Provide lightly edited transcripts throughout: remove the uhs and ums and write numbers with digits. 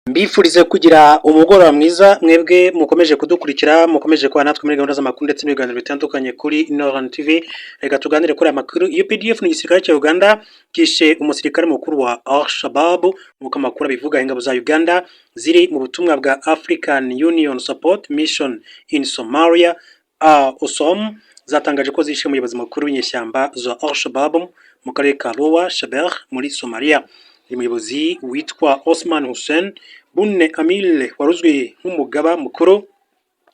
Mbifurize kugira umugoroba mwiza mwebwe mukomeje kudukurikira mukomeje kuba natwe muri gahunda z'amakuru ndetse n'ibiganiro bitandukanye kuri Northern TV. Reka tuganire kuri amakuru. UPDF ni igisirikare cya Uganda kishe umusirikare mukuru wa Al-Shabaab nk'uko amakuru abivuga. Ingabo za Uganda ziri mu butumwa bwa African Union Support Mission in Somalia OSOM zatangaje ko zishe umuyobozi mukuru w'inyeshyamba za Al-Shabaab mu karere ka Lower Shabelle muri Somalia. Umuyobozi witwa Osman Hussein Bunne Amile waruzwi nk'umugaba mukuru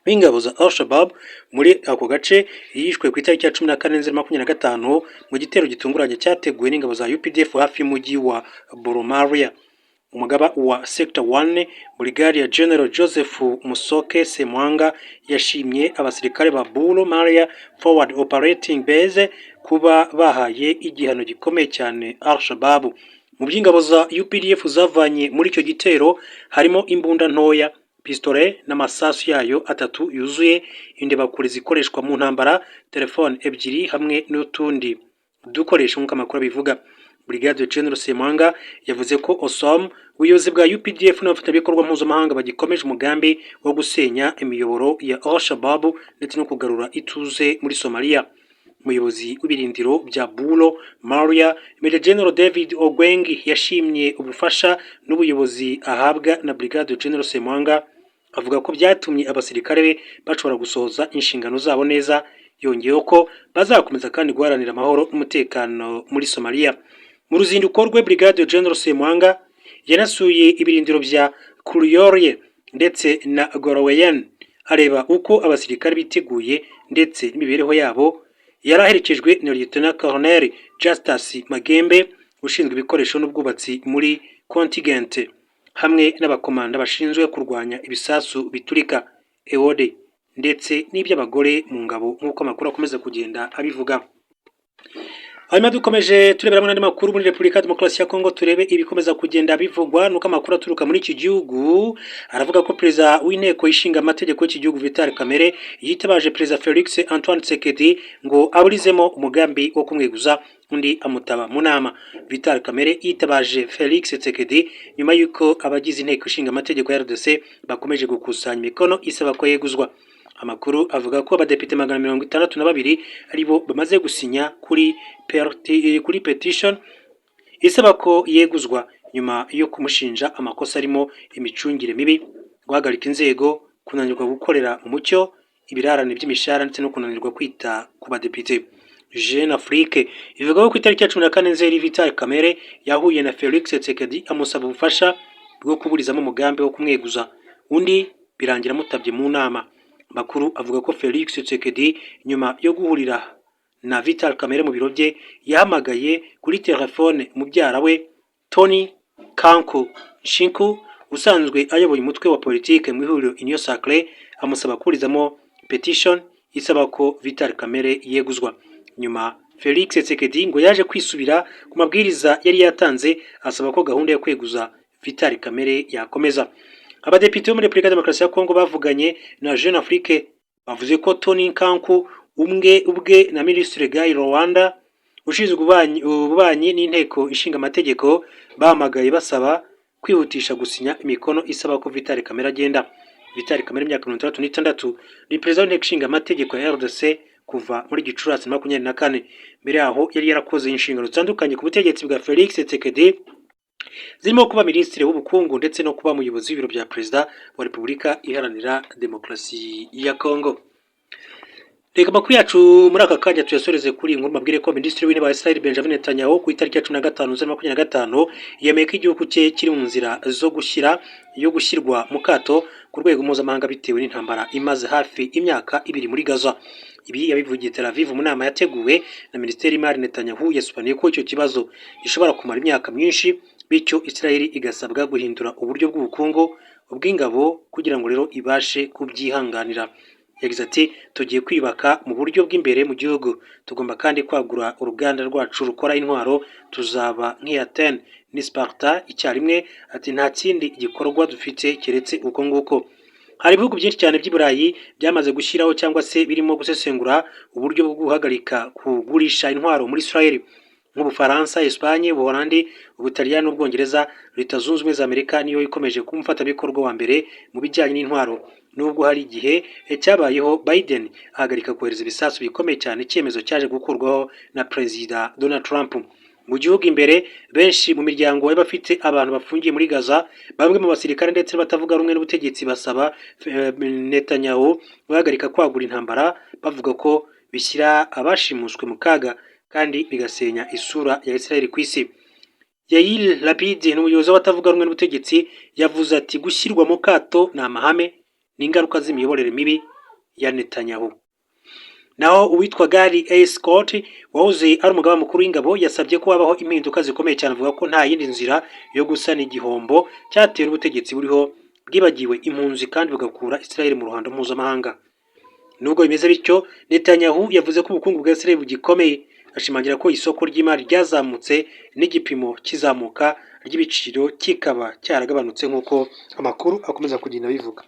w'ingabo za Al-Shabaab muri ako gace yishwe ku itariki ya 14/2025 mu gitero gitunguranye cyateguwe n'ingabo za UPDF hafi y'umujyi wa Boromaria. Umugaba wa Sector 1 Brigadier General Joseph Musoke Semwanga yashimye abasirikare ba Boromaria Forward Operating Base kuba bahaye igihano gikomeye cyane Al-Shabaab. Mu by'ingabo za UPDF zavanye muri icyo gitero harimo imbunda ntoya, pistole n'amasasu yayo atatu yuzuye, indebakure zikoreshwa mu ntambara, telefone ebyiri hamwe n'utundi dukoresha nk'uko amakuru bivuga. Brigadier General Semwanga yavuze ko OSOM ubuyobozi bwa UPDF n'abafatanyabikorwa mpuzamahanga bagikomeje umugambi wo gusenya imiyoboro ya Al-Shabaab ndetse no kugarura ituze muri Somalia. Umuyobozi w'ibirindiro bya Bulo Maria Major General David Ogwengi yashimye ubufasha n'ubuyobozi ahabwa na Brigadier General Semwanga, avuga ko byatumye abasirikare be bashobora gusohoza inshingano zabo neza. Yongeyeho ko bazakomeza kandi guharanira amahoro n'umutekano muri Somalia. Mu ruzinduko rwe Brigadier General Semwanga yanasuye ibirindiro bya Kuruyorye ndetse na Goroweyan areba uko abasirikare biteguye ndetse n'imibereho yabo. Yaraherekejwe na Lieutenant Colonel Justus Magembe ushinzwe ibikoresho n'ubwubatsi muri contingent hamwe n'abakomanda bashinzwe kurwanya ibisasu biturika EOD ndetse n'iby'abagore mu ngabo nk'uko amakuru akomeza kugenda abivuga. Hanyuma dukomeje tureberamo n'andi makuru muri Repubulika Demokarasi ya Kongo, turebe ibikomeza kugenda bivugwa nuko amakuru aturuka muri iki gihugu aravuga ko perezida w'inteko ishinga amategeko y'iki gihugu Vital Kamerhe yitabaje perezida Felix Antoine Tshisekedi ngo aburizemo umugambi wo kumweguza undi amutaba mu nama. Vital Kamerhe yitabaje Felix Tshisekedi nyuma y'uko abagize inteko ishinga amategeko ya RDC bakomeje gukusanya imikono isaba ko yeguzwa. Amakuru avuga ko abadepite 162 aribo bamaze gusinya kuri petition isaba ko yeguzwa nyuma yo kumushinja amakosa arimo imicungire mibi, guhagarika inzego, kunanirwa gukorera mu mucyo, ibirarane by'imishahara ndetse no kunanirwa kwita ku badepite. Jeune Afrique ivuga ko ku itariki ya 14 Nzeri Vital Kamerhe yahuye na Felix Tshisekedi amusaba ubufasha bwo kuburizamo umugambi wo kumweguza undi birangira mutabye mu nama. Makuru avuga ko Felix Tshisekedi nyuma yo guhurira na Vital Kamerhe mu biro bye yahamagaye kuri telefone mubyara we Tony Kanku Shinku usanzwe ayoboye umutwe wa politike mu ihuriro Union Sacrée amusaba kurizamo petition isaba ko Vital Kamerhe yeguzwa. Nyuma Felix Tshisekedi ngo yaje kwisubira ku mabwiriza yari yatanze asaba ko gahunda yo kweguza Vital Kamerhe yakomeza. Abadepite bo muri Repubulika Demokarasi ya Kongo bavuganye na Jeune Afrique bavuze ko Tony Kanku ubwe na Ministre Guy Rwanda ushinzwe ububanyi n'inteko ishinga amategeko bahamagaye basaba kwihutisha gusinya imikono isaba ko Vital Kamerhe agenda. Vital Kamerhe imyaka 36 ni perezida w'inteko ishinga amategeko ya RDC kuva muri Gicurasi 2024. Mbere yaho yari yarakoze inshingano zitandukanye ku butegetsi bwa Felix Tshisekedi zirimo kuba minisitiri w'ubukungu ndetse no kuba umuyobozi w'ibiro bya perezida wa Repubulika Iharanira Demokarasi ya Kongo. Reka makuru yacu muri aka kanya tuyasoreze kuri inkuru mabwire ko minisitiri w'intebe wa Israel Benjamin Netanyahu ku itariki ya 15/2025 yemeye ko igihugu cye kiri mu nzira yo gushyirwa mu kato ku rwego mpuzamahanga bitewe n'intambara imaze hafi imyaka 2 muri Gaza. Ibi yabivugiye Tel Aviv mu nama yateguwe na Minisiteri y'Imari. Netanyahu yasobanuye ko icyo kibazo gishobora kumara imyaka myinshi bityo Israel igasabwa guhindura uburyo bw'ubukungu ubw'ingabo kugira ngo rero ibashe kubyihanganira. Yagize ati tugiye kwibaka mu buryo bw'imbere mu gihugu, tugomba kandi kwagura uruganda rwacu rukora intwaro, tuzaba nk'Athene ni Sparta icyarimwe. Ati nta kindi gikorwa dufite keretse uko nguko. Hari ibihugu byinshi cyane by'Iburayi byamaze gushyiraho cyangwa se birimo gusesengura uburyo bwo guhagarika kugurisha intwaro muri Israel. nk'Ubufaransa, Espagne, Ubuholandi, Ubutaliyani n'Ubwongereza. Leta Zunze Ubumwe za Amerika niyo ikomeje kuba umufatanyabikorwa wa mbere mu bijyanye n'intwaro, nubwo hari igihe cyabayeho Biden ahagarika kohereza ibisasu bikomeye cyane, icyemezo cyaje gukurwaho na Perezida Donald Trump. Mu gihugu imbere, benshi mu miryango y'abafite abantu bafungiye muri Gaza, bamwe mu basirikare ndetse batavuga rumwe n'ubutegetsi basaba Netanyahu guhagarika kwagura intambara, bavuga ko bishyira abashimuswe mu kaga kandi bigasenya isura ya Israel ku isi. Yair Lapid n'umuyobozi w'abatavuga rumwe n'ubutegetsi yavuze ati gushyirwa mu kato ni amahame n'ingaruka z'imiyoborere mibi ya Netanyahu. Naho uwitwa Gary A. Scott wahoze ari umugaba mukuru w'ingabo yasabye ko habaho impinduka zikomeye cyane, avuga ko nta yindi nzira yo gusana igihombo cyatera ubutegetsi buriho bwibagiwe impunzi kandi bugakura Israel mu ruhando mpuzamahanga. Nubwo bimeze bityo, Netanyahu yavuze ko ubukungu bwa Israel bugikomeye, ashimangira ko isoko ry'imari ryazamutse n'igipimo kizamuka ry'ibiciro kikaba cyaragabanutse nk'uko amakuru akomeza kugenda bivuga.